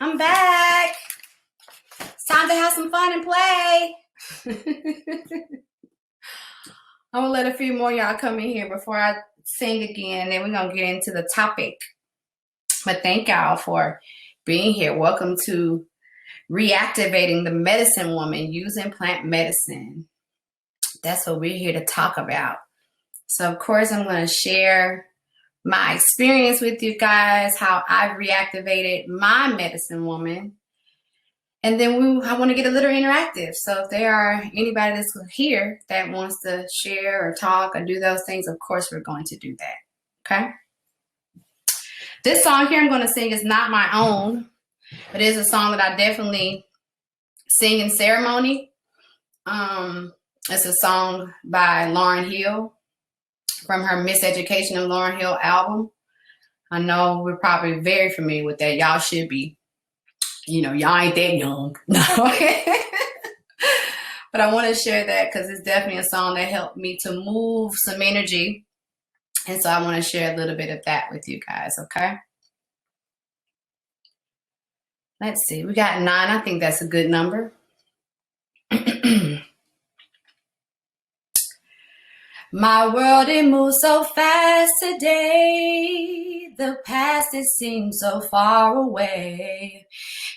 I'm back. It's time to have some fun and play. I'm gonna let a few more y'all come in here before I sing again, and then we're gonna get into the topic. But thank y'all for being here. Welcome to Reactivating the Medicine Woman using plant medicine. That's what we're here to talk about. So of course I'm gonna share my experience with you guys, how I've reactivated my medicine woman. And then I want to get a little interactive. So if there are anybody that's here that wants to share or talk or do those things, of course we're going to do that. Okay? This song here I'm going to sing is not my own, but it is a song that I definitely sing in ceremony. It's a song by Lauryn Hill from her Miseducation of Lauryn Hill album. I know we're probably very familiar with that. Y'all should be. You know, y'all ain't that young. But I want to share that because it's definitely a song that helped me to move some energy. And so I want to share a little bit of that with you guys, okay? Let's see. We got 9. I think that's a good number. My world, it moves so fast today. The past, it seems so far away.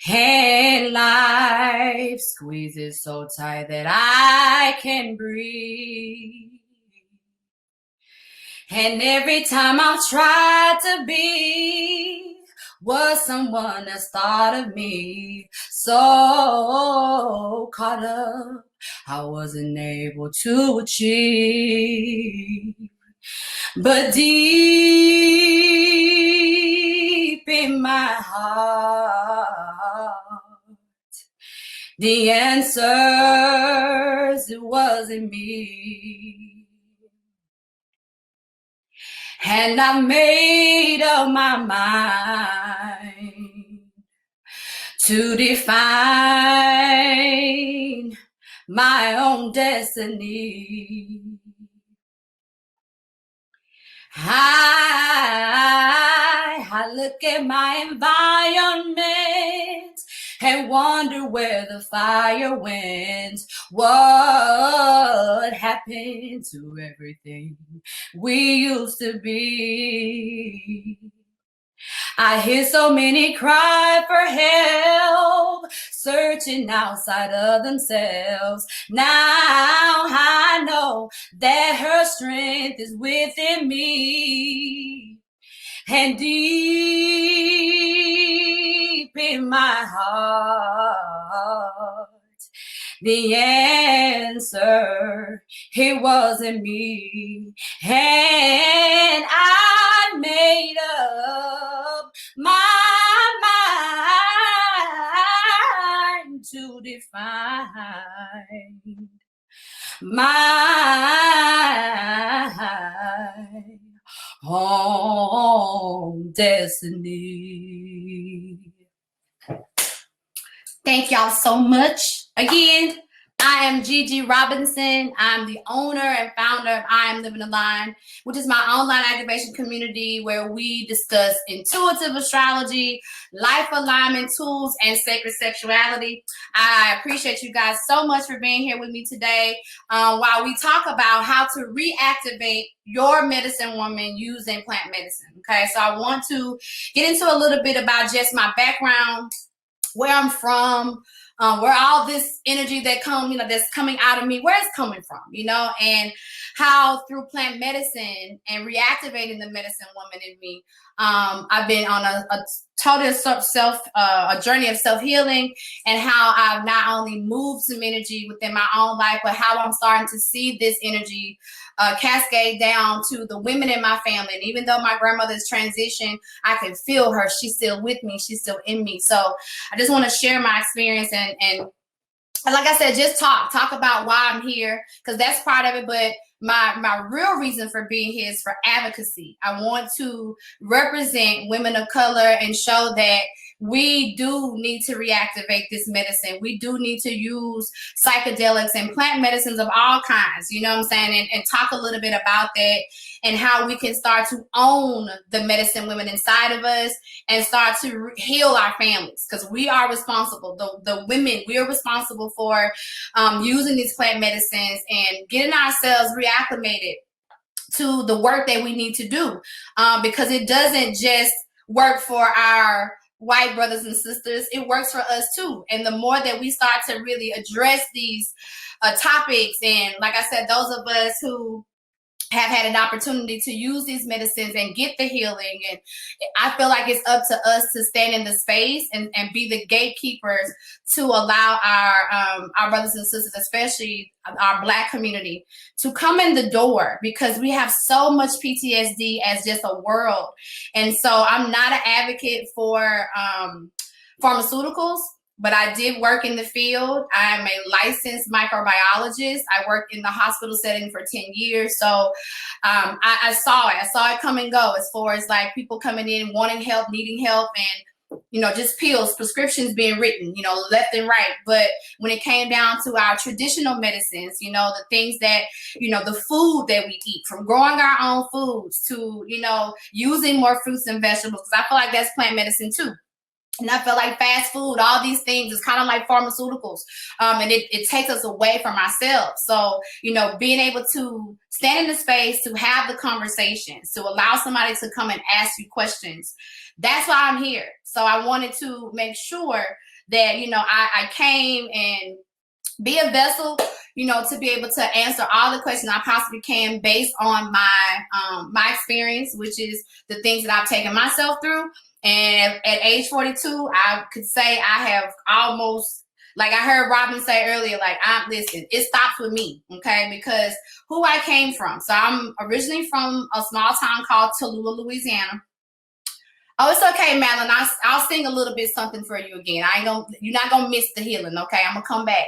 And life squeezes so tight that I can't breathe. And every time I've tried to be what someone has thought of me, so caught up, I wasn't able to achieve. But deep in my heart, the answers, it wasn't me. And I made up my mind to define my own destiny. I look at my environment and wonder where the fire went. What happened to everything we used to be? I hear so many cry for help, searching outside of themselves. Now I know that her strength is within me. And deep in my heart, the answer, it wasn't me. And I made up my mind to define my own destiny. Thank y'all so much. Again, I am Gigi Robinson. I'm the owner and founder of IAmLivingAligned, which is my online activation community where we discuss intuitive astrology, life alignment tools, and sacred sexuality. I appreciate you guys so much for being here with me today while we talk about how to reactivate your medicine woman using plant medicine. Okay, so I want to get into a little bit about just my background, where I'm from, where all this energy that that's coming out of me, where it's coming from, and how through plant medicine and reactivating the medicine woman in me, I've been on a total a journey of self-healing, and how I've not only moved some energy within my own life, but how I'm starting to see this energy cascade down to the women in my family. And even though my grandmother's transitioned, I can feel her. She's still with me. She's still in me. So I just want to share my experience and like I said, just talk about why I'm here, because that's part of it. But my real reason for being here is for advocacy. I want to represent women of color and show that we do need to reactivate this medicine. We do need to use psychedelics and plant medicines of all kinds, you know what I'm saying? And talk a little bit about that and how we can start to own the medicine women inside of us and start to heal our families, because we are responsible. The women, we are responsible for using these plant medicines and getting ourselves reacclimated to the work that we need to do, because it doesn't just work for our white brothers and sisters, it works for us too. And the more that we start to really address these topics, and like I said, those of us who have had an opportunity to use these medicines and get the healing, and I feel like it's up to us to stand in the space and be the gatekeepers to allow our brothers and sisters, especially our Black community, to come in the door, because we have so much PTSD as just a world. And so I'm not an advocate for pharmaceuticals, but I did work in the field. I'm a licensed microbiologist. I worked in the hospital setting for 10 years. So I saw it. I saw it come and go, as far as like people coming in, wanting help, needing help, and, you know, just pills, prescriptions being written, you know, left and right. But when it came down to our traditional medicines, you know, the things that, you know, the food that we eat, from growing our own foods to, you know, using more fruits and vegetables, because I feel like that's plant medicine too. And I feel like fast food, all these things is kind of like pharmaceuticals. And it takes us away from ourselves. So, you know, being able to stand in the space, to have the conversations, to allow somebody to come and ask you questions, that's why I'm here. So I wanted to make sure that, you know, I came and be a vessel, you know, to be able to answer all the questions I possibly can based on my experience, which is the things that I've taken myself through. And at age 42, I could say I have almost, like I heard Robin say earlier, like, listen, it stops with me, okay? Because who I came from. So I'm originally from a small town called Tokeativity, Louisiana. Oh, it's okay, Madeline. I'll sing a little bit something for you again. You're not gonna miss the healing, okay? I'm gonna come back.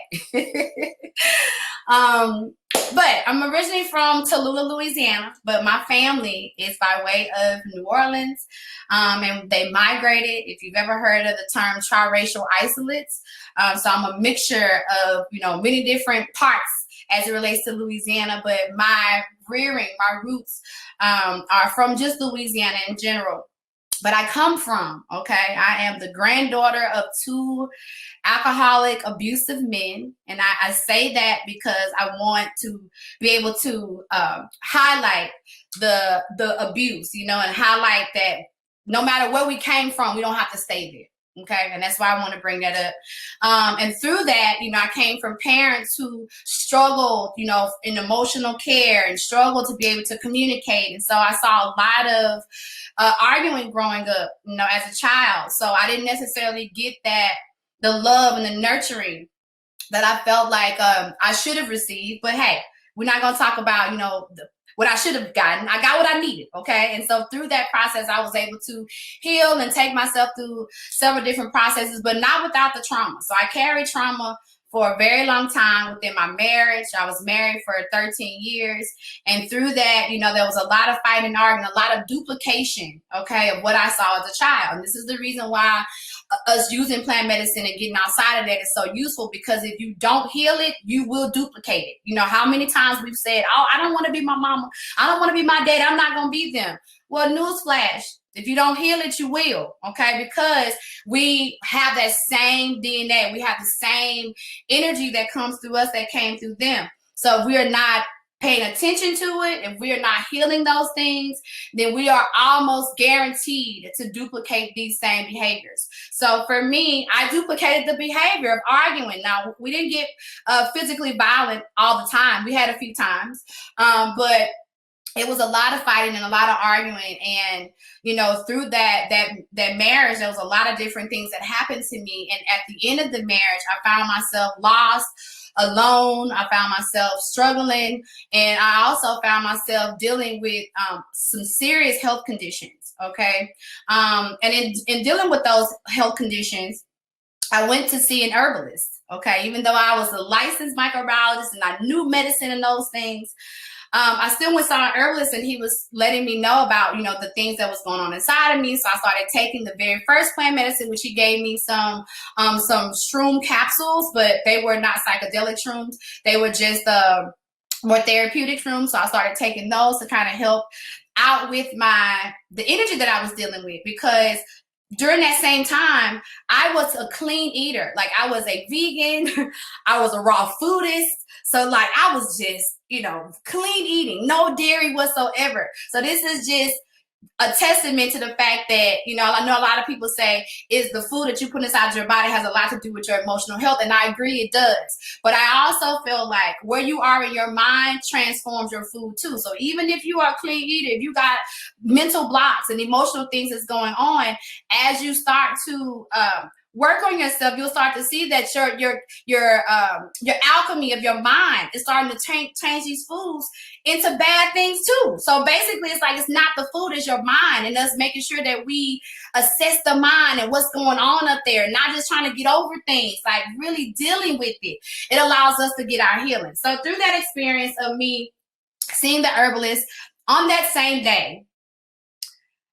But I'm originally from Tokeativity, Louisiana, but my family is by way of New Orleans, and they migrated. If you've ever heard of the term triracial isolates, so I'm a mixture of, you know, many different parts as it relates to Louisiana, but my roots are from just Louisiana in general. But I come from, okay, I am the granddaughter of 2 alcoholic, abusive men. And I say that because I want to be able to highlight the abuse, you know, and highlight that no matter where we came from, we don't have to stay there. Okay, and that's why I want to bring that up. And through that, you know, I came from parents who struggled, you know, in emotional care and struggled to be able to communicate. And so I saw a lot of arguing growing up, you know, as a child. So I didn't necessarily get the love and the nurturing that I felt like I should have received. But hey, we're not going to talk about, you know, what I should have gotten. I got what I needed, okay? And so through that process, I was able to heal and take myself through several different processes, but not without the trauma. So I carried trauma for a very long time within my marriage. I was married for 13 years. And through that, you know, there was a lot of fighting and arguing, a lot of duplication, okay, of what I saw as a child. And this is the reason why us using plant medicine and getting outside of that is so useful, because if you don't heal it, you will duplicate it. You know, how many times we've said, oh, I don't want to be my mama. I don't want to be my dad. I'm not going to be them. Well, newsflash, if you don't heal it, you will, okay? Because we have that same DNA. We have the same energy that comes through us that came through them. So if we are not paying attention to it, if we are not healing those things, then we are almost guaranteed to duplicate these same behaviors. So for me, I duplicated the behavior of arguing. Now, we didn't get physically violent all the time. We had a few times, but it was a lot of fighting and a lot of arguing. And, you know, through that marriage, there was a lot of different things that happened to me. And at the end of the marriage, I found myself lost, alone. I found myself struggling. And I also found myself dealing with some serious health conditions. Okay. And in dealing with those health conditions, I went to see an herbalist. Okay. Even though I was a licensed microbiologist and I knew medicine and those things, I still went saw an herbalist, and he was letting me know about, you know, the things that was going on inside of me. So I started taking the very first plant medicine, which he gave me some shroom capsules, but they were not psychedelic shrooms. They were just more therapeutic shrooms. So I started taking those to kind of help out with the energy that I was dealing with, because during that same time, I was a clean eater. Like, I was a vegan, I was a raw foodist. So like, I was just, you know, clean eating, no dairy whatsoever. So this is just a testament to the fact that, you know, I know a lot of people say is the food that you put inside your body has a lot to do with your emotional health. And I agree, it does. But I also feel like where you are in your mind transforms your food too. So even if you are a clean eater, if you got mental blocks and emotional things that's going on, as you start to work on yourself, you'll start to see that your alchemy of your mind is starting to change these foods into bad things too. So basically, it's like, it's not the food, it's your mind, and us making sure that we assess the mind and what's going on up there, not just trying to get over things, like really dealing with it. It allows us to get our healing. So through that experience of me seeing the herbalist, on that same day,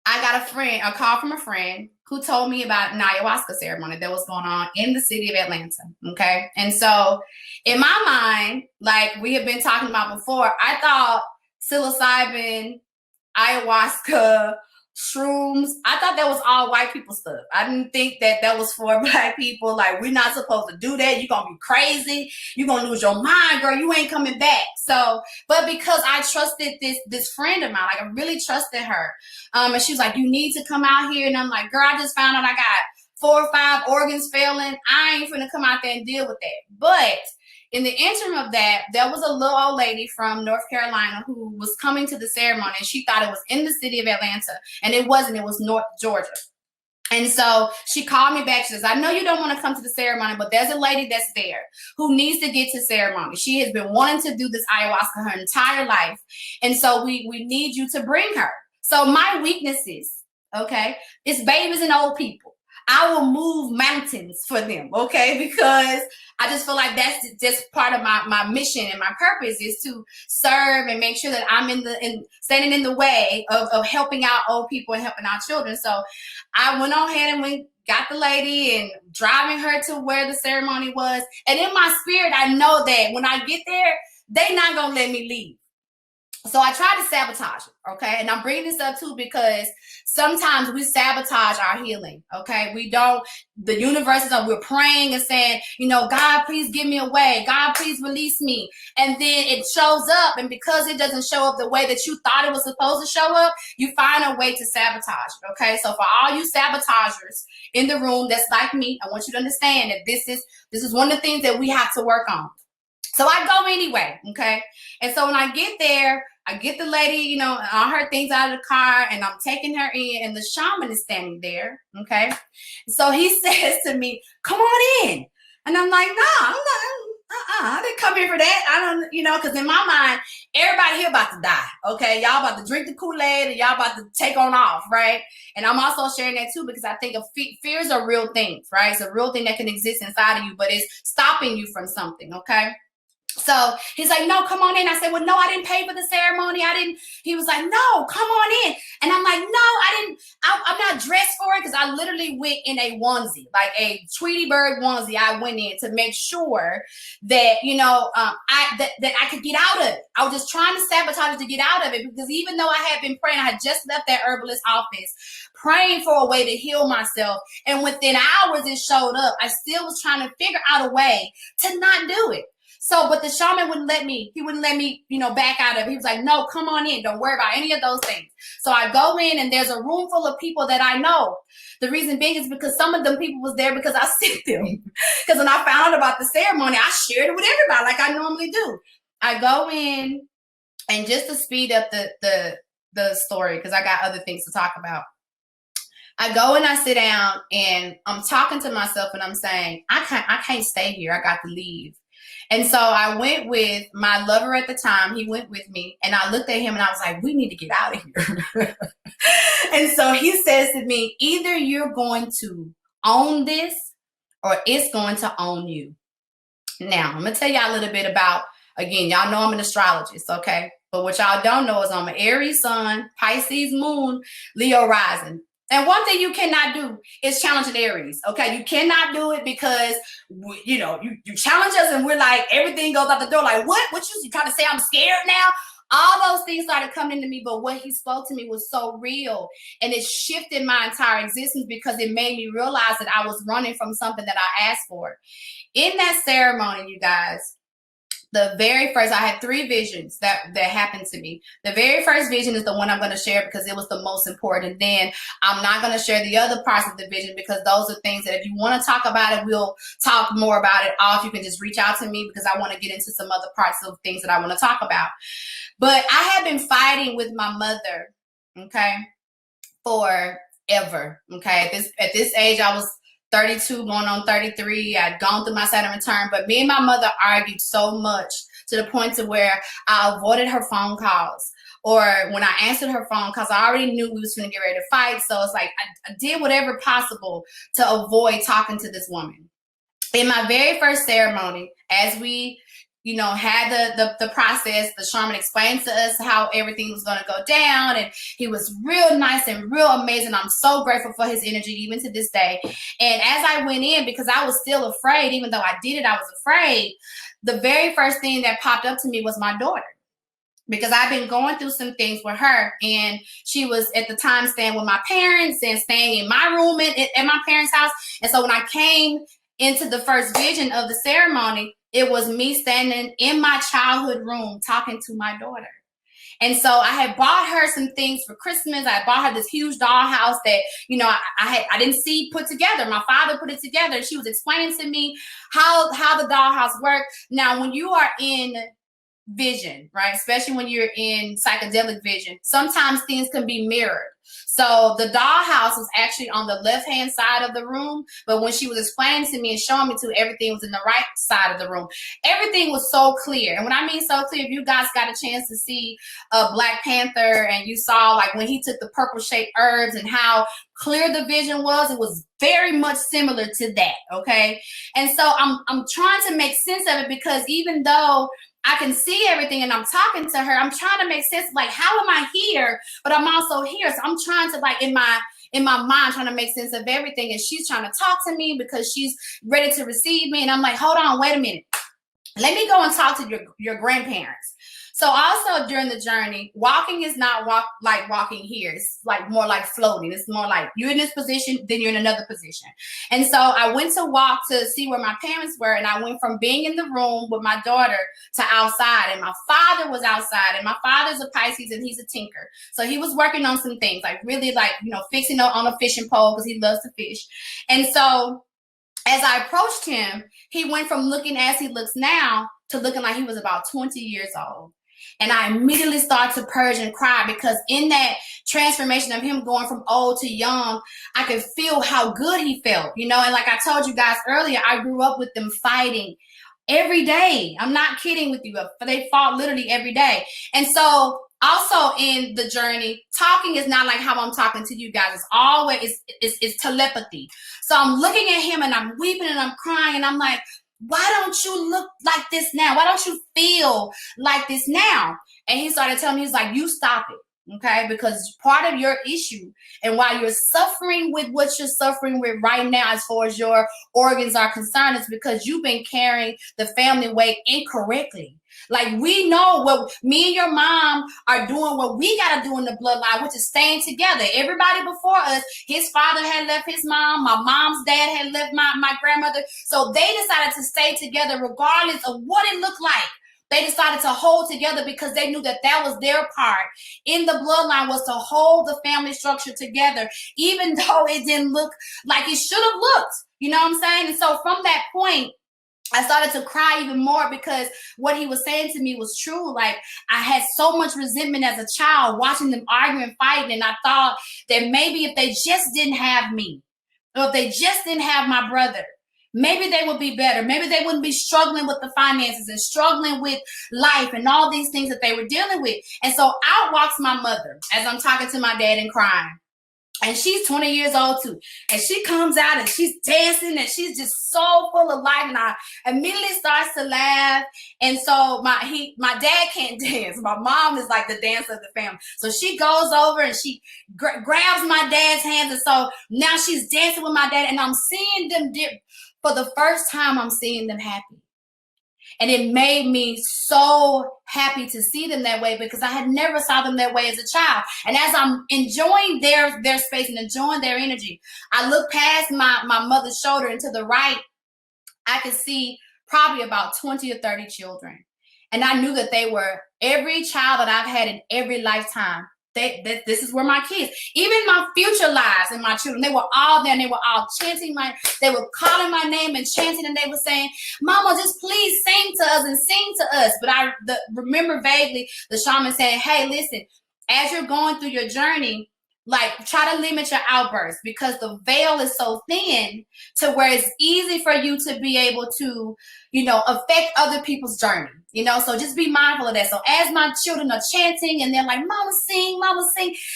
I got a call from a friend who told me about an ayahuasca ceremony that was going on in the city of Atlanta. Okay. And so in my mind, like we have been talking about before, I thought psilocybin, ayahuasca, shrooms, I thought that was all white people stuff. I didn't think that that was for Black people. Like, we're not supposed to do that. You're going to be crazy. You're going to lose your mind, girl. You ain't coming back. So, but because I trusted this friend of mine, like I really trusted her. And she was like, you need to come out here. And I'm like, girl, I just found out I got 4 or 5 organs failing. I ain't finna come out there and deal with that. But in the interim of that, there was a little old lady from North Carolina who was coming to the ceremony, and she thought it was in the city of Atlanta, and it wasn't. It was North Georgia. And so she called me back. She says, I know you don't want to come to the ceremony, but there's a lady that's there who needs to get to ceremony. She has been wanting to do this ayahuasca her entire life. And so we need you to bring her. So my weaknesses, okay, it's babies and old people. I will move mountains for them, okay? Because I just feel like that's just part of my mission and my purpose is to serve and make sure that I'm standing in the way of helping out old people and helping out children. So I went on ahead and got the lady and driving her to where the ceremony was. And in my spirit, I know that when I get there, they're not going to let me leave. So I tried to sabotage it, okay? And I'm bringing this up too because sometimes we sabotage our healing, okay? The universe is we're praying and saying, you know, God, please give me a way. God, please release me. And then it shows up. And because it doesn't show up the way that you thought it was supposed to show up, you find a way to sabotage it, okay? So for all you sabotagers in the room that's like me, I want you to understand that this is one of the things that we have to work on. So I go anyway, okay? And so when I get there, I get the lady, you know, all her things out of the car, and I'm taking her in, and the shaman is standing there, okay? So he says to me, come on in. And I'm like, nah, I'm not, I didn't come here for that. I don't, you know, because in my mind, everybody here about to die, okay? Y'all about to drink the Kool-Aid, and y'all about to take on off, right? And I'm also sharing that too because I think fears are real things, right? It's a real thing that can exist inside of you, but it's stopping you from something, okay? So he's like, no, come on in. I said, well, no, I didn't pay for the ceremony. He was like, no, come on in. And I'm like, no, I'm not dressed for it because I literally went in a onesie, like a Tweety Bird onesie. I went in to make sure that, you know, that I could get out of it. I was just trying to sabotage it to get out of it because even though I had been praying, I had just left that herbalist office praying for a way to heal myself. And within hours it showed up. I still was trying to figure out a way to not do it. So, but the shaman wouldn't let me, you know, back out of it. He was like, no, come on in. Don't worry about any of those things. So I go in and there's a room full of people that I know. The reason being is because some of them people was there because I sent them. Because when I found out about the ceremony, I shared it with everybody like I normally do. I go in, and just to speed up the story, because I got other things to talk about. I go and I sit down and I'm talking to myself and I'm saying, I can't stay here. I got to leave. And so I went with my lover at the time. He went with me, and I looked at him and I was like, we need to get out of here. And so he says to me, either you're going to own this or it's going to own you. Now, I'm going to tell y'all a little bit about, again, y'all know I'm an astrologist, okay? But what y'all don't know is I'm an Aries sun, Pisces moon, Leo rising. And one thing you cannot do is challenge an Aries, okay? You cannot do it because, you challenge us and we're like, everything goes out the door. Like, what you trying to say I'm scared now? All those things started coming to me, but what he spoke to me was so real. And it shifted my entire existence because it made me realize that I was running from something that I asked for. In that ceremony, you guys, the very first, I had 3 visions that happened to me. The very first vision is the one I'm going to share because it was the most important. And then I'm not going to share the other parts of the vision because those are things that if you want to talk about it, we'll talk more about it off. You can just reach out to me because I want to get into some other parts of things that I want to talk about. But I have been fighting with my mother, okay, forever, okay? At this age, I was 32 going on 33. I'd gone through my Saturn return, but me and my mother argued so much to the point to where I avoided her phone calls. Or when I answered her phone calls, I already knew we was going to get ready to fight. So it's like I did whatever possible to avoid talking to this woman. In my very first ceremony, as we had the process, the shaman explained to us how everything was going to go down, and he was real nice and real amazing. I'm so grateful for his energy even to this day. And as I went in, because I was still afraid, even though I did it, I was afraid. The very first thing that popped up to me was my daughter, because I've been going through some things with her, and she was at the time staying with my parents and staying in my room at my parents' house. And so when I came into the first vision of the ceremony, it was me standing in my childhood room talking to my daughter. And so I had bought her some things for Christmas. I bought her this huge dollhouse that, I didn't see put together. My father put it together. She was explaining to me how the dollhouse worked. Now, when you are in vision, right, especially when you're in psychedelic vision, sometimes things can be mirrored. So the dollhouse was actually on the left-hand side of the room, but when she was explaining to me and showing me everything was in the right side of the room. Everything was so clear. And when I mean so clear, if you guys got a chance to see Black Panther and you saw like when he took the purple-shaped herbs and how clear the vision was, it was very much similar to that, okay? And so I'm trying to make sense of it, because even though I can see everything and I'm talking to her, I'm trying to make sense of like, how am I here? But I'm also here. So I'm trying to like in my mind trying to make sense of everything. And she's trying to talk to me because she's ready to receive me. And I'm like, hold on, wait a minute. Let me go and talk to your grandparents. So also during the journey, walking is not like walking here. It's like more like floating. It's more like you're in this position, then you're in another position. And so I went to walk to see where my parents were, and I went from being in the room with my daughter to outside, and my father was outside, and my father's a Pisces and he's a tinker. So he was working on some things, like really like, fixing on a fishing pole because he loves to fish. And so as I approached him, he went from looking as he looks now to looking like he was about 20 years old. And I immediately started to purge and cry, because in that transformation of him going from old to young, I could feel how good he felt, And like I told you guys earlier, I grew up with them fighting every day. I'm not kidding with you. They fought literally every day. And so also in the journey, talking is not like how I'm talking to you guys. It's always, it's telepathy. So I'm looking at him and I'm weeping and I'm crying and I'm like, why don't you look like this now? Why don't you feel like this now? And he started telling me, he's like, you stop it, okay? Because part of your issue and why you're suffering with what you're suffering with right now as far as your organs are concerned is because you've been carrying the family weight incorrectly. Like, we know what me and your mom are doing, what we got to do in the bloodline, which is staying together. Everybody before us, his father had left his mom. My mom's dad had left my grandmother. So they decided to stay together regardless of what it looked like. They decided to hold together because they knew that that was their part in the bloodline, was to hold the family structure together, even though it didn't look like it should have looked. You know what I'm saying? And so from that point, I started to cry even more, because what he was saying to me was true. Like, I had so much resentment as a child watching them argue and fighting. And I thought that maybe if they just didn't have me, or if they just didn't have my brother, maybe they would be better. Maybe they wouldn't be struggling with the finances and struggling with life and all these things that they were dealing with. And so out walks my mother as I'm talking to my dad and crying. And she's 20 years old too. And she comes out and she's dancing and she's just so full of life. And I immediately starts to laugh. And so my dad can't dance. My mom is like the dancer of the family. So she goes over and she grabs my dad's hands. And so now she's dancing with my dad. And I'm seeing them for the first time, I'm seeing them happy. And it made me so happy to see them that way because I had never saw them that way as a child. And as I'm enjoying their space and enjoying their energy, I look past my mother's shoulder and to the right, I could see probably about 20 or 30 children. And I knew that they were every child that I've had in every lifetime. This is where my kids, even my future lives and my children, they were all there and they were all chanting they were calling my name and chanting and they were saying, Mama, just please sing to us and sing to us. But I remember vaguely the shaman saying, hey, listen, as you're going through your journey, like try to limit your outbursts because the veil is so thin to where it's easy for you to be able to, affect other people's journey. So just be mindful of that. So as my children are chanting and they're like, Mama, sing.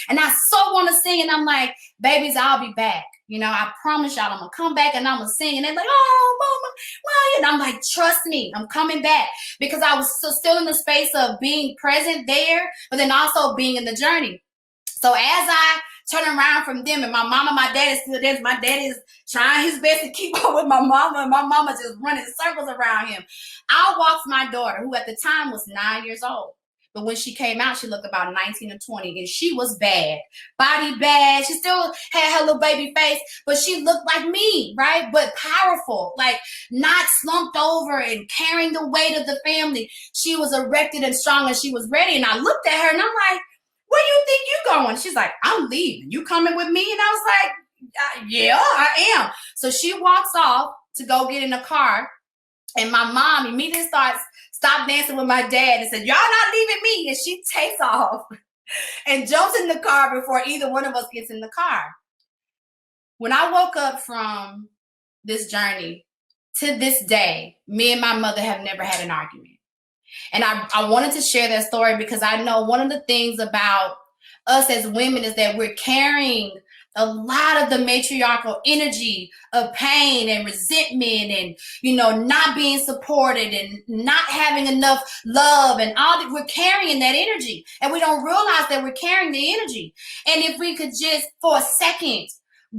And I so want to sing. And I'm like, babies, I'll be back. I promise y'all I'm going to come back and I'm going to sing. And they're like, oh, Mama, why? And I'm like, trust me, I'm coming back. Because I was still in the space of being present there, but then also being in the journey. So as I turn around from them and my mama, my dad is still there. My dad is trying his best to keep up with my mama and my mama just running circles around him. I walked my daughter, who at the time was 9 years old. But when she came out, she looked about 19 or 20 and she was bad, body bad. She still had her little baby face, but she looked like me, right? But powerful, like not slumped over and carrying the weight of the family. She was erected and strong and she was ready. And I looked at her and I'm like, where do you think you going? She's like, I'm leaving. You coming with me? And I was like, yeah, I am. So she walks off to go get in the car. And my mom immediately stopped dancing with my dad and said, y'all not leaving me. And she takes off and jumps in the car before either one of us gets in the car. When I woke up from this journey to this day, me and my mother have never had an argument. And I wanted to share that story because I know one of the things about us as women is that we're carrying a lot of the matriarchal energy of pain and resentment and, not being supported and not having enough love and all that. We're carrying that energy and we don't realize that we're carrying the energy. And if we could just for a second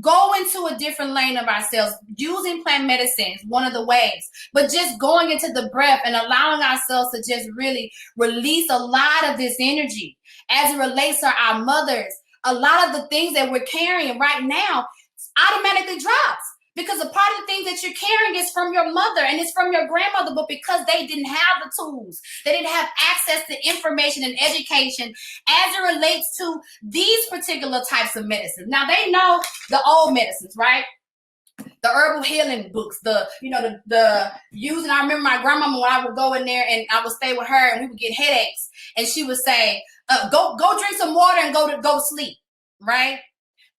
go into a different lane of ourselves, using plant medicine is one of the ways, but just going into the breath and allowing ourselves to just really release a lot of this energy as it relates to our mothers. A lot of the things that we're carrying right now automatically drops because a part of the things that you're carrying is from your mother and it's from your grandmother, but because they didn't have the tools, they didn't have access to information and education as it relates to these particular types of medicines. Now they know the old medicines, right? The herbal healing books, the using. I remember my grandmama when I would go in there and I would stay with her and we would get headaches and she would say, go drink some water and go to sleep, right?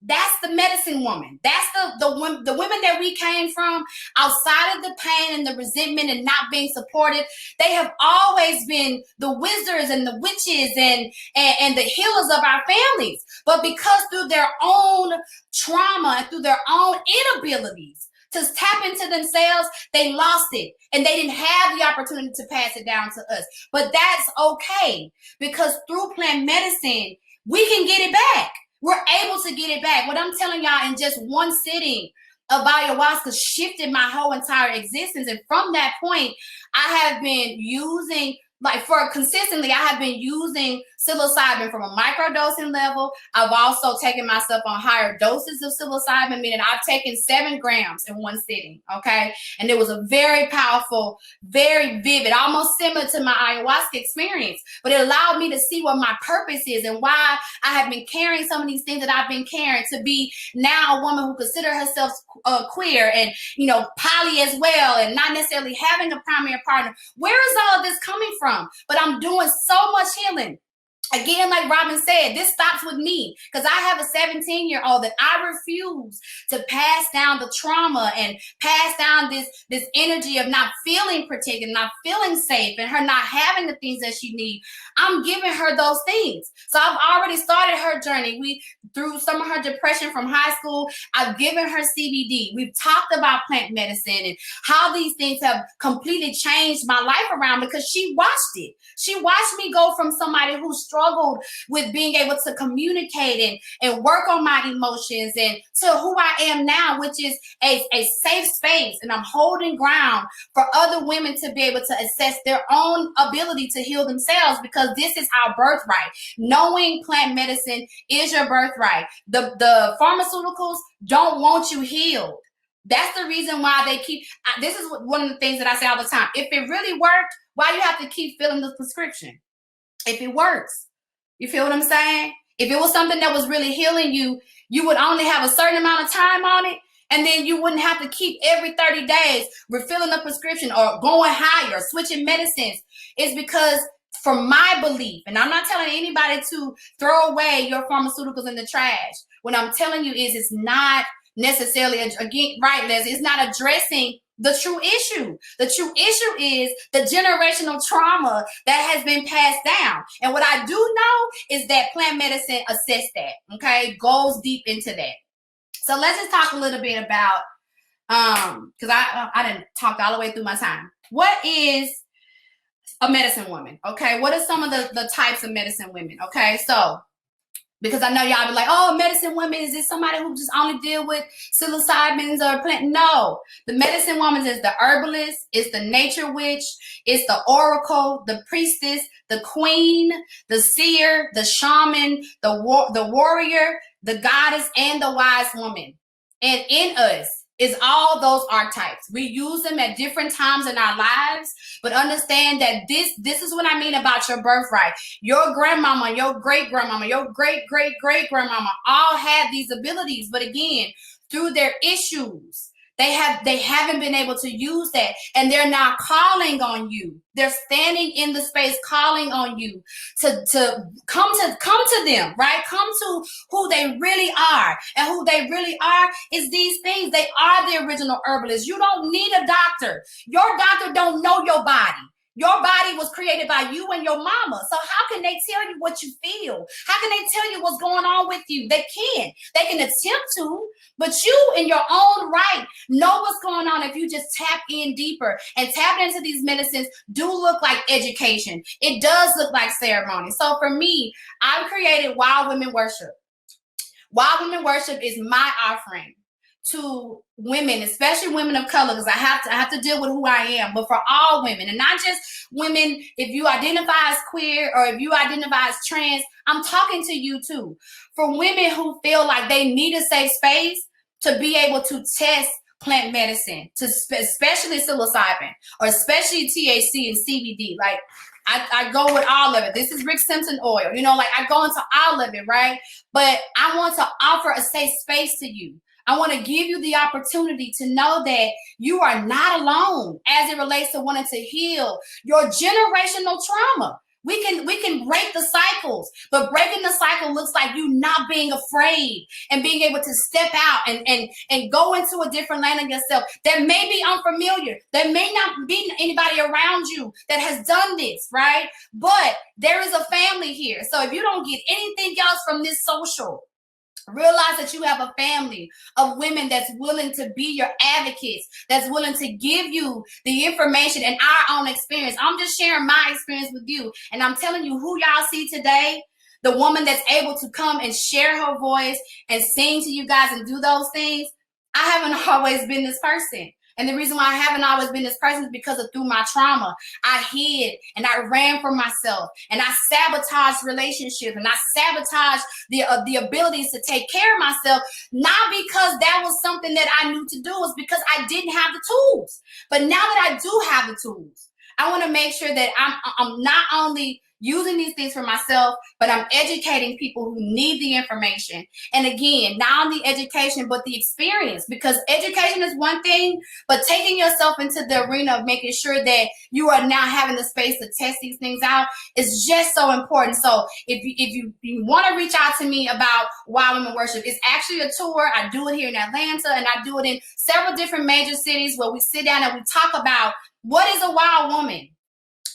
That's the medicine woman. That's the women that we came from outside of the pain and the resentment and not being supported. They have always been the wizards and the witches and the healers of our families. But because through their own trauma and through their own inabilities to tap into themselves, they lost it and they didn't have the opportunity to pass it down to us. But that's okay because through plant medicine, we can get it back. We're able to get it back. What I'm telling y'all in just one sitting of ayahuasca shifted my whole entire existence. And from that point, I have been using, consistently, I have been using psilocybin from a microdosing level. I've also taken myself on higher doses of psilocybin, meaning I've taken 7 grams in one sitting, okay? And it was a very powerful, very vivid, almost similar to my ayahuasca experience, but it allowed me to see what my purpose is and why I have been carrying some of these things that I've been carrying to be now a woman who considers herself queer and, poly as well, and not necessarily having a primary partner. Where is all of this coming from? But I'm doing so much healing Again, like Robin said, this stops with me because I have a 17-year-old that I refuse to pass down the trauma and pass down this energy of not feeling protected, not feeling safe, and her not having the things that she needs. I'm giving her those things. So I've already started her journey. Through some of her depression from high school, I've given her CBD. We've talked about plant medicine and how these things have completely changed my life around because she watched it. She watched me go from somebody who struggled with being able to communicate and work on my emotions and to who I am now, which is a safe space. And I'm holding ground for other women to be able to assess their own ability to heal themselves because this is our birthright. Knowing plant medicine is your birthright. The pharmaceuticals don't want you healed. That's the reason why they keep, this is one of the things that I say all the time. If it really worked, why do you have to keep filling the prescription? If it works, you feel what I'm saying? If it was something that was really healing you, you would only have a certain amount of time on it, and then you wouldn't have to keep every 30 days refilling the prescription or going higher, switching medicines. It's because from my belief, and I'm not telling anybody to throw away your pharmaceuticals in the trash. What I'm telling you is it's not necessarily, again, right, Leslie, it's not addressing the true issue. The true issue is the generational trauma that has been passed down. And what I do know is that plant medicine assesses that, okay, goes deep into that. So let's just talk a little bit about, because I didn't talk all the way through my time. What is a medicine woman? Okay, what are some of the types of medicine women? Okay, so because I know y'all be like, oh, medicine woman, is this somebody who just only deal with psilocybins or plant? No, the medicine woman is the herbalist, it's the nature witch, it's the oracle, the priestess, the queen, the seer, the shaman, the warrior, the goddess, and the wise woman. And in us is all those archetypes. We use them at different times in our lives, but understand that this is what I mean about your birthright. Your grandmama, your great-grandmama, your great-great-great-grandmama all had these abilities, but again, through their issues, they haven't been able to use that, and they're now calling on you. They're standing in the space calling on you to come to them, right? Come to who they really are. And who they really are is these things. They are the original herbalists. You don't need a doctor. Your doctor don't know your body. Your body was created by you and your mama. So how can they tell you what you feel? How can they tell you what's going on with you? They can't. They can attempt to, but you in your own right know what's going on if you just tap in deeper. And tap into these medicines do look like education. It does look like ceremony. So for me, I've created Wild Women Worship. Wild Women Worship is my offering to women, especially women of color, because I have to deal with who I am, but for all women, and not just women, if you identify as queer or if you identify as trans, I'm talking to you too. For women who feel like they need a safe space to be able to test plant medicine, to especially psilocybin or especially THC and CBD, like I go with all of it. This is Rick Simpson oil, like I go into all of it, right? But I want to offer a safe space to you. I want to give you the opportunity to know that you are not alone as it relates to wanting to heal your generational trauma. We can break the cycles, but breaking the cycle looks like you not being afraid and being able to step out and go into a different lane of yourself that may be unfamiliar. There may not be anybody around you that has done this, right? But there is a family here. So if you don't get anything else from this social, realize that you have a family of women that's willing to be your advocates, that's willing to give you the information and our own experience. I'm just sharing my experience with you. And I'm telling you who y'all see today, the woman that's able to come and share her voice and sing to you guys and do those things. I haven't always been this person. And the reason why I haven't always been this person is because of through my trauma, I hid and I ran from myself and I sabotaged relationships and I sabotaged the abilities to take care of myself, not because that was something that I knew to do, it's because I didn't have the tools. But now that I do have the tools, I want to make sure that I'm not only using these things for myself, but I'm educating people who need the information. And again, not only education, but the experience, because education is one thing, but taking yourself into the arena of making sure that you are now having the space to test these things out is just so important. So if you want to reach out to me about Wild Women Worship, it's actually a tour. I do it here in Atlanta, and I do it in several different major cities where we sit down and we talk about what is a wild woman?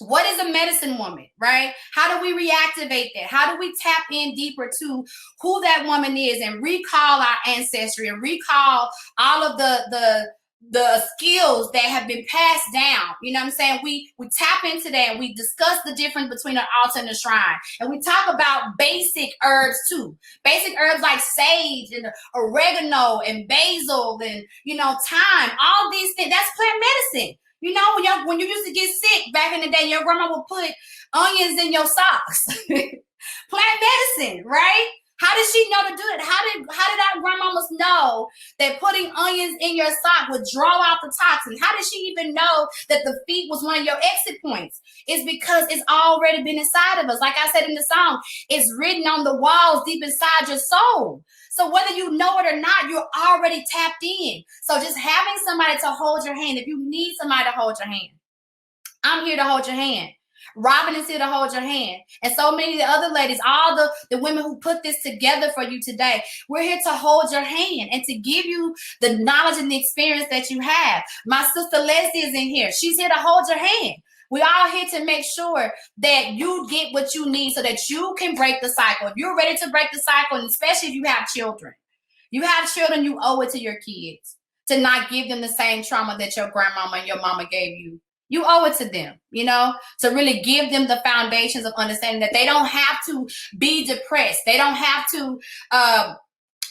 What is a medicine woman, right? How do we reactivate that? How do we tap in deeper to who that woman is and recall our ancestry and recall all of the skills that have been passed down? You know what I'm saying? We tap into that, and we discuss the difference between an altar and a shrine. And we talk about basic herbs too. Basic herbs like sage and oregano and basil and, thyme. All these things, that's plant medicine. When you used to get sick back in the day, your grandma would put onions in your socks. Plant medicine, right? How did she know to do it? How did our grandmamas know that putting onions in your sock would draw out the toxins? How did she even know that the feet was one of your exit points? It's because it's already been inside of us. Like I said in the song, it's written on the walls deep inside your soul. So whether you know it or not, you're already tapped in. So just having somebody to hold your hand, if you need somebody to hold your hand, I'm here to hold your hand. Robin is here to hold your hand. And so many of the other ladies, all the women who put this together for you today, we're here to hold your hand and to give you the knowledge and the experience that you have. My sister Leslie is in here. She's here to hold your hand. We're all here to make sure that you get what you need so that you can break the cycle. If you're ready to break the cycle, and especially if you have children, you owe it to your kids to not give them the same trauma that your grandmama and your mama gave you. You owe it to them, to really give them the foundations of understanding that they don't have to be depressed. They don't have to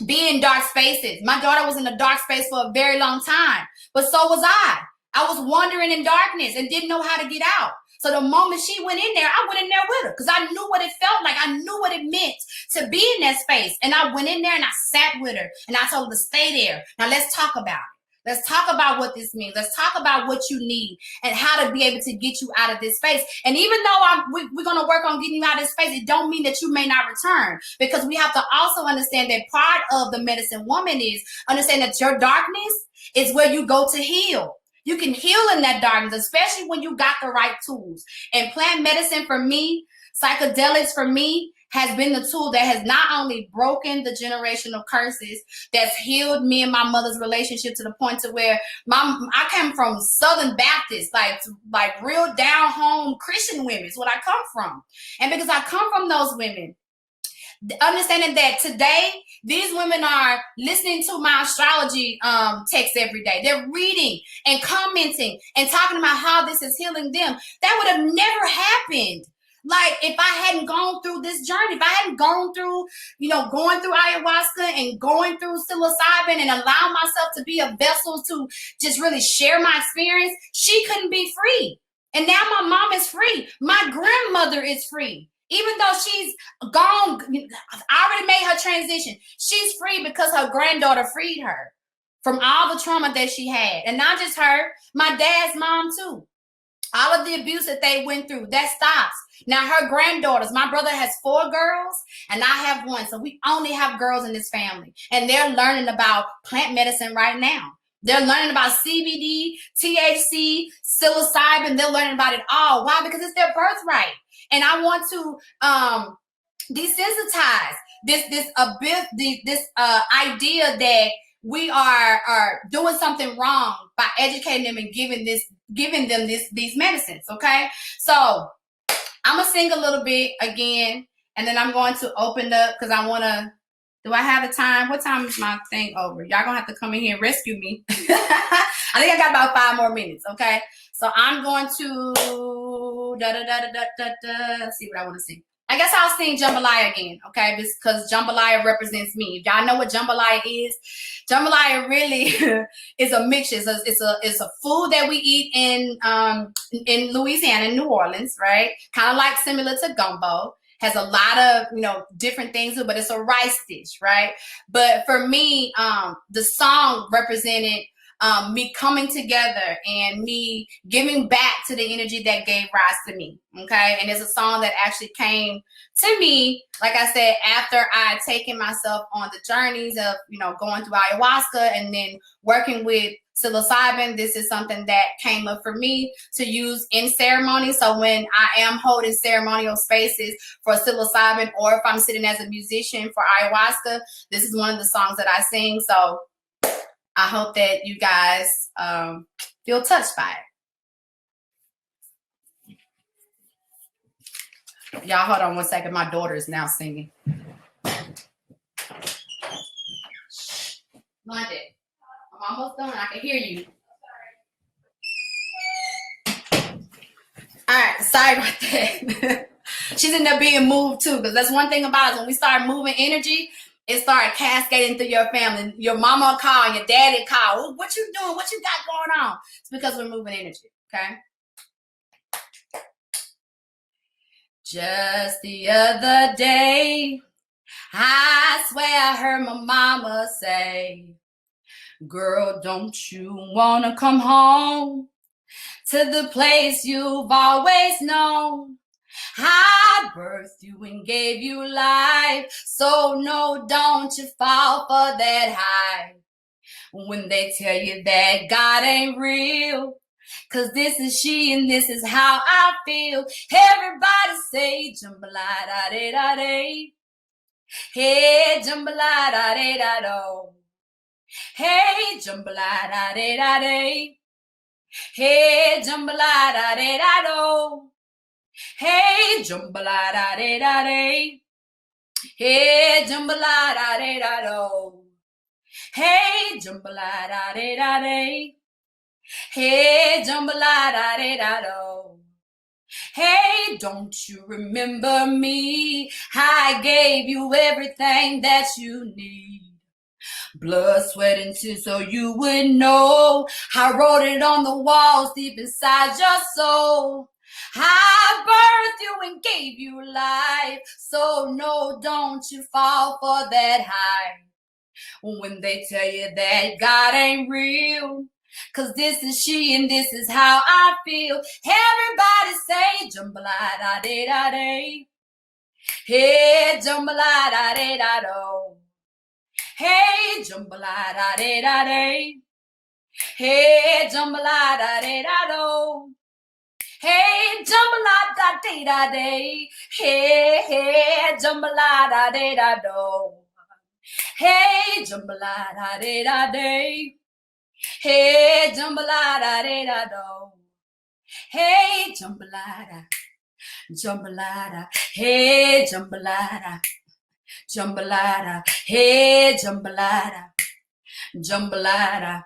be in dark spaces. My daughter was in a dark space for a very long time, but so was I. I was wandering in darkness and didn't know how to get out. So the moment she went in there, I went in there with her because I knew what it felt like. I knew what it meant to be in that space. And I went in there and I sat with her and I told her to stay there. Now let's talk about it. Let's talk about what this means. Let's talk about what you need and how to be able to get you out of this space. And even though we're going to work on getting you out of this space, it don't mean that you may not return, because we have to also understand that part of the medicine woman is understand that your darkness is where you go to heal. You can heal in that darkness, especially when you got the right tools. And plant medicine for me, psychedelics for me, has been the tool that has not only broken the generational curses, that's healed me and my mother's relationship to the point to where I came from Southern Baptist, like real down home Christian women is what I come from. And because I come from those women, understanding that today these women are listening to my astrology texts every day. They're reading and commenting and talking about how this is healing them. That would have never happened. Like if I hadn't gone through this journey, if I hadn't gone through, going through ayahuasca and going through psilocybin and allowing myself to be a vessel to just really share my experience, she couldn't be free. And now my mom is free. My grandmother is free. Even though she's gone, I already made her transition. She's free because her granddaughter freed her from all the trauma that she had. And not just her, my dad's mom too. All of the abuse that they went through, that stops. Now her granddaughters, my brother has 4 girls and I have 1. So we only have girls in this family. And they're learning about plant medicine right now. They're learning about CBD, THC, psilocybin. They're learning about it all. Why? Because it's their birthright. And I want to desensitize this idea that we are doing something wrong by educating them and giving them these medicines. Okay, so I'm gonna sing a little bit again, and then I'm going to open up because I want to. Do I have the time? What time is my thing over? Y'all gonna have to come in here and rescue me. I think I got about 5 more minutes. Okay, so I'm going to Let's see what I want to sing. I guess I'll sing jambalaya again, okay? Because jambalaya represents me. If y'all know what jambalaya is, jambalaya really is a mixture. It's a food that we eat in Louisiana, in New Orleans, right? Kind of like similar to gumbo. Has a lot of, different things, but it's a rice dish, right? But for me, the song represented me coming together and me giving back to the energy that gave rise to me. Okay. And it's a song that actually came to me, like I said, after I had taken myself on the journeys of, going through ayahuasca and then working with psilocybin. This is something that came up for me to use in ceremony. So when I am holding ceremonial spaces for psilocybin, or if I'm sitting as a musician for ayahuasca, this is one of the songs that I sing. So I hope that you guys feel touched by it. Y'all hold on one second. My daughter is now singing. Monday, I'm almost done. I can hear you. All right, sorry about that. She's in there being moved too, because that's one thing about it. When we start moving energy, it started cascading through your family. Your mama will call, your daddy call. What you doing? What you got going on? It's because we're moving energy, okay? Just the other day, I swear I heard my mama say, girl, don't you want to come home to the place you've always known? I birthed you and gave you life, so no, don't you fall for that high when they tell you that God ain't real. 'Cause this is she and this is how I feel. Everybody say jambalada-da-da-day. Hey, jambalada-da-da-do. Hey, jambalada-da-da-day. Hey, jambalada-da-da-do. Hey, jambalada-da-da-day. Hey, jambalada-da-da-do. Hey, jambalada-da-da-day. Hey, jambalada-da-da-do. Hey, don't you remember me? I gave you everything that you need. Blood, sweat, and tears so you would know. I wrote it on the walls deep inside your soul. I birthed you and gave you life, so no, don't you fall for that high when they tell you that God ain't real. 'Cause this is she and this is how I feel. Everybody say jambalada-da-da-day. Hey, jambalada-da-da-do. Hey, jambalada-da-da-day. Hey, jambalada-da-da-do. Hey, jambalada-da-da-day. Hey, jambalada-da-da-do. Hey, jambalada-da-da-day. Hey, jambalada-da-da-do. Hey, jambalada, jambalada. Hey, jambalada, jambalada. Hey, jambalada, jambalada.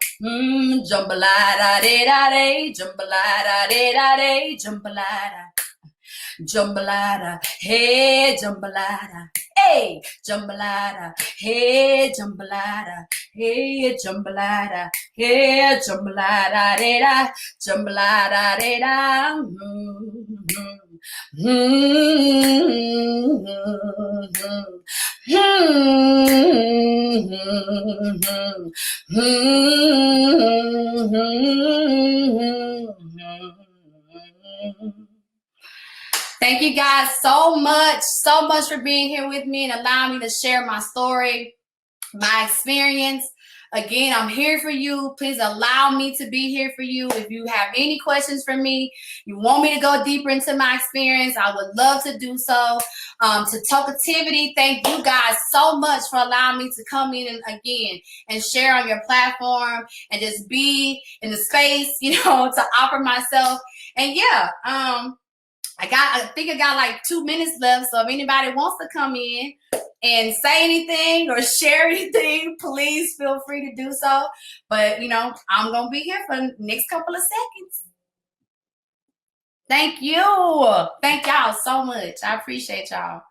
Jambalada-da-da-day, jambalada-da-da-day, jambalada. Jambalada, hey, jambalada, hey, jambalada, hey, jambalada, hey, jambalada, hey, jambalada, da, jambalada, da, Thank you guys so much for being here with me and allowing me to share my story, my experience. Again, I'm here for you. Please allow me to be here for you. If you have any questions for me, you want me to go deeper into my experience, I would love to do so. To Tokeativity, thank you guys so much for allowing me to come in again and share on your platform and just be in the space, to offer myself. And yeah, I think I got like 2 minutes left. So if anybody wants to come in and say anything or share anything, please feel free to do so. But, I'm going to be here for the next couple of seconds. Thank you. Thank y'all so much. I appreciate y'all.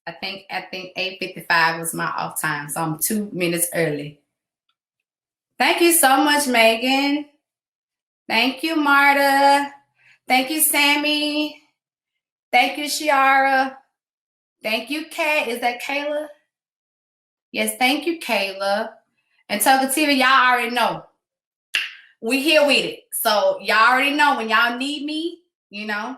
I think 8:55 was my off time. So I'm 2 minutes early. Thank you so much, Megan. Thank you, Marta. Thank you, Sammy. Thank you, Shiara. Thank you, Kay. Is that Kayla? Yes, thank you, Kayla. And Tokeativity, y'all already know. We here with it. So y'all already know when y'all need me, you know,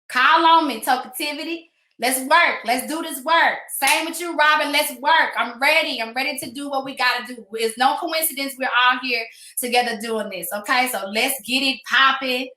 call on me, Tokeativity. Let's work. Let's do this work. Same with you, Robin. Let's work. I'm ready. I'm ready to do what we got to do. It's no coincidence we're all here together doing this. Okay, so let's get it popping.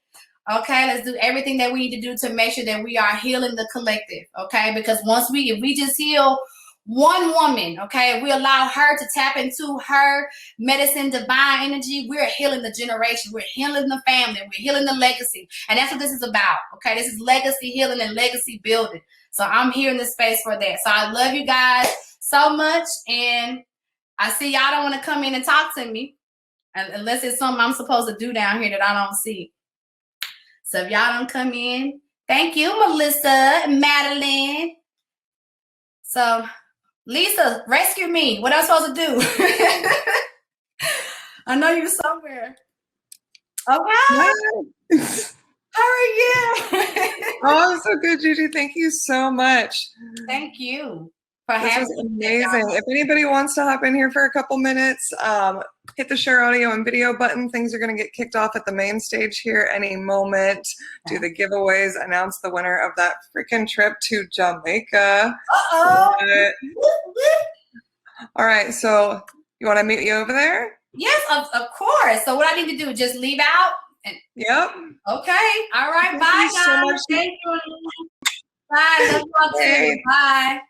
Okay, let's do everything that we need to do to make sure that we are healing the collective. Okay, because if we just heal one woman, okay, if we allow her to tap into her medicine, divine energy, we're healing the generation, we're healing the family, we're healing the legacy. And that's what this is about. Okay, this is legacy healing and legacy building. So I'm here in this space for that. So I love you guys so much. And I see y'all don't want to come in and talk to me unless it's something I'm supposed to do down here that I don't see. So if y'all don't come in, thank you, Melissa and Madeline. So Lisa, rescue me. What am I supposed to do? I know you're somewhere. Okay. How are you? Oh, I'm so good, Gigi. Thank you so much. Thank you for This having was amazing. If anybody wants to hop in here for a couple minutes, hit the share audio and video button. Things are going to get kicked off at the main stage here any moment. Do the giveaways, announce the winner of that freaking trip to Jamaica. Uh-oh. All right, so you want to meet you over there? Yes, of course. So what I need to do, just leave out? Yep. Okay. All right. Bye, guys. So much. Thank you. Bye. Let's talk to you. Bye.